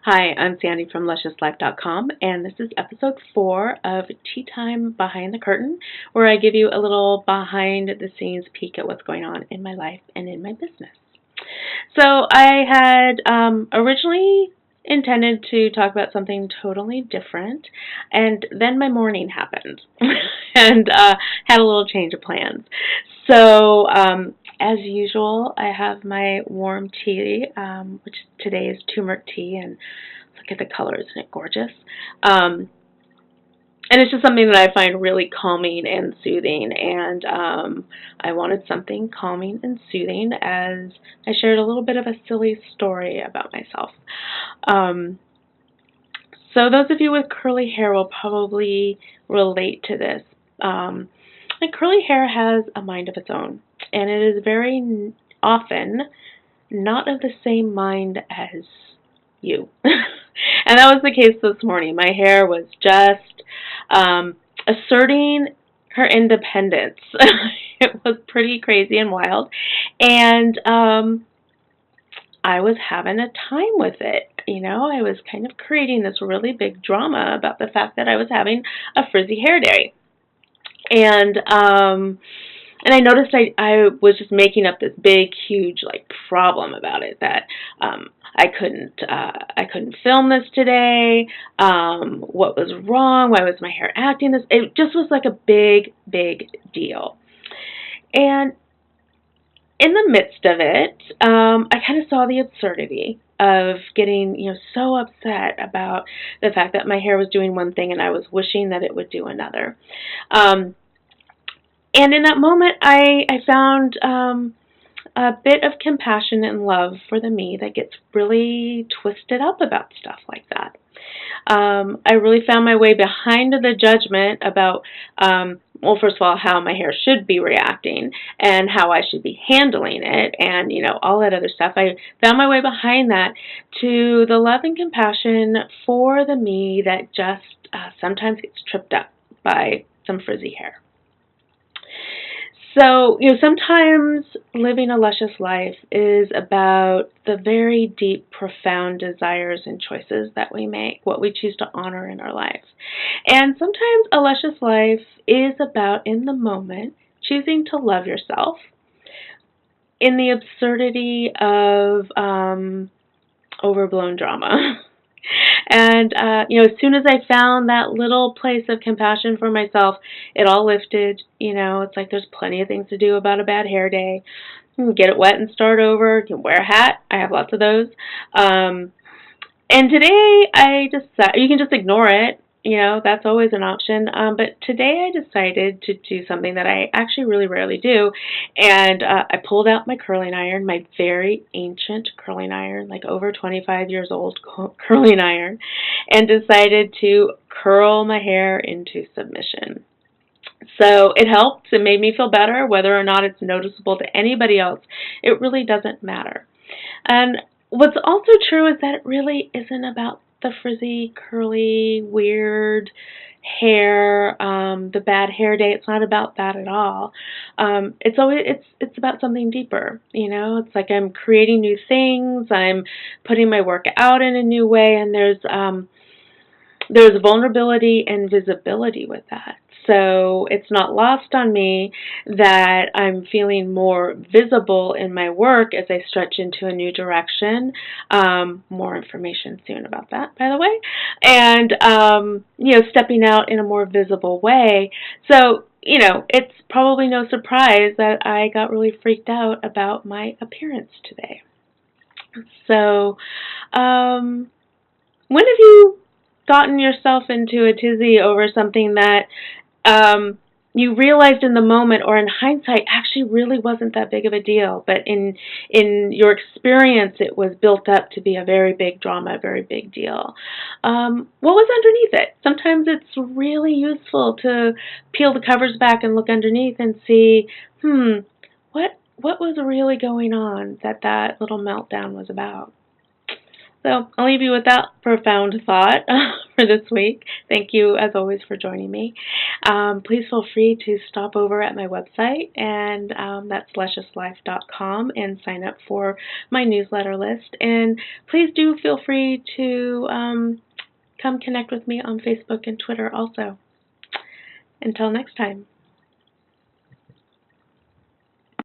Hi, I'm Sandy from LusciousLife.com, and this is episode 4 of Tea Time Behind the Curtain, where I give you a little behind the scenes peek at what's going on in my life and in my business. So I had originally intended to talk about something totally different, and then my morning happened, and had a little change of plans. So as usual, I have my warm tea, which today is turmeric tea, and look at the color, isn't it gorgeous? Um, and it's just something that I find really calming and soothing. And I wanted something calming and soothing as I shared a little bit of a silly story about myself. Um, so those of you with curly hair will probably relate to this. Um, like curly hair has a mind of its own, and it is very often not of the same mind as you. And that was the case this morning. My hair was just asserting her independence. It was pretty crazy and wild. And I was having a time with it. You know, I was kind of creating this really big drama about the fact that I was having a frizzy hair day. And I noticed I was just making up this big, huge like problem about it, that I couldn't film this today. What was wrong? Why was my hair acting this? It just was like a big, big deal. And in the midst of it, I kind of saw the absurdity of getting, so upset about the fact that my hair was doing one thing and I was wishing that it would do another. Um, and in that moment, I found a bit of compassion and love for the me that gets really twisted up about stuff like that. I really found my way behind the judgment about, well, first of all, how my hair should be reacting and how I should be handling it, and all that other stuff. I found my way behind that to the love and compassion for the me that just sometimes gets tripped up by some frizzy hair. So, sometimes living a luscious life is about the very deep, profound desires and choices that we make, what we choose to honor in our life. And sometimes a luscious life is about, in the moment, choosing to love yourself in the absurdity of overblown drama. And, as soon as I found that little place of compassion for myself, it all lifted. It's like there's plenty of things to do about a bad hair day. You can get it wet and start over. You can wear a hat. I have lots of those. And today, you can just ignore it. That's always an option. But today I decided to do something that I actually really rarely do. And I pulled out my curling iron, my very ancient curling iron, like over 25 years old curling iron, and decided to curl my hair into submission. So it helped. It made me feel better. Whether or not it's noticeable to anybody else, it really doesn't matter. And what's also true is that it really isn't about the frizzy, curly, weird hair, the bad hair day. It's not about that at all. It's about something deeper. It's like I'm creating new things. I'm putting my work out in a new way, and there's vulnerability and visibility with that. So it's not lost on me that I'm feeling more visible in my work as I stretch into a new direction. More information soon about that, by the way. And, stepping out in a more visible way. So, it's probably no surprise that I got really freaked out about my appearance today. So, when have you gotten yourself into a tizzy over something that you realized in the moment, or in hindsight, actually really wasn't that big of a deal, but in your experience it was built up to be a very big drama, a very big deal? What was underneath it? Sometimes it's really useful to peel the covers back and look underneath and see, what was really going on that little meltdown was about. So I'll leave you with that profound thought for this week. Thank you, as always, for joining me. Please feel free to stop over at my website, and that's lusciouslife.com, and sign up for my newsletter list. And please do feel free to come connect with me on Facebook and Twitter also. Until next time.